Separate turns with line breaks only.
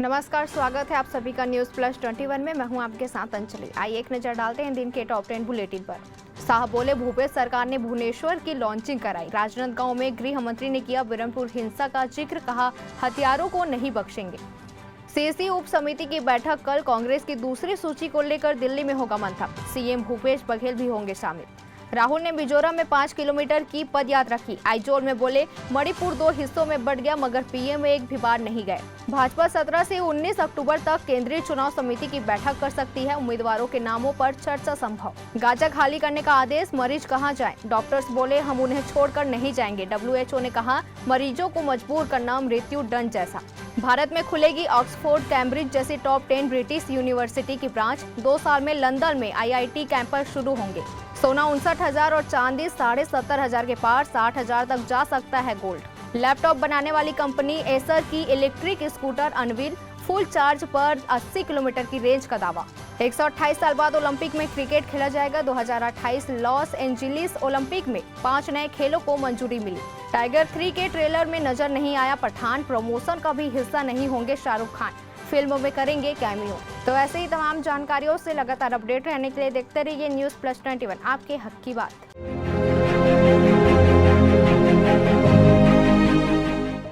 नमस्कार, स्वागत है आप सभी का न्यूज प्लस 21 में। मैं हूं आपके साथ अंजलि। आइए एक नजर डालते हैं दिन के टॉप 10 बुलेटिन पर। साहब बोले, भूपेश सरकार ने भुवनेश्वर की लॉन्चिंग कराई। राजनांदगांव में गृह मंत्री ने किया बिरमपुर हिंसा का जिक्र, कहा हथियारों को नहीं बख्शेंगे। सीसी उप समिति की बैठक कल। कांग्रेस की दूसरी सूची को लेकर दिल्ली में होगा मंथन। सीएम भूपेश बघेल भी होंगे शामिल। राहुल ने मिजोरम में 5 किलोमीटर की पद यात्रा की। आइजोल में बोले, मणिपुर 2 हिस्सों में बंट गया मगर पीएम एक भी बार नहीं गए। भाजपा 17 से 19 अक्टूबर तक केंद्रीय चुनाव समिति की बैठक कर सकती है। उम्मीदवारों के नामों पर चर्चा संभव। गाजा खाली करने का आदेश, मरीज कहां जाएं? डॉक्टर्स बोले, हम उन्हें छोड़कर नहीं जाएंगे। डब्ल्यूएचओ ने कहा, मरीजों को मजबूर करना मृत्यु दंड जैसा। भारत में खुलेगी ऑक्सफोर्ड, कैम्ब्रिज जैसी टॉप 10 ब्रिटिश यूनिवर्सिटी की ब्रांच। 2 साल में लंदन में आईआईटी कैंपस शुरू होंगे। सोना 59,000 और चांदी 70,500 के पार। 60,000 तक जा सकता है गोल्ड। लैपटॉप बनाने वाली कंपनी एसर की electric scooter unveil, full charge पर 80 किलोमीटर की रेंज का दावा। 128 साल बाद ओलंपिक में क्रिकेट खेला जाएगा। 2028 लॉस एंजिलिस ओलंपिक में 5 नए खेलों को मंजूरी मिली। टाइगर 3 के ट्रेलर में नजर नहीं आया पठान। प्रमोशन का भी हिस्सा नहीं होंगे शाहरुख खान, फिल्म में करेंगे कैमियो। तो ऐसे ही तमाम जानकारियों से लगातार अपडेट रहने के लिए देखते रहिए न्यूज प्लस 21, आपके हक की बात।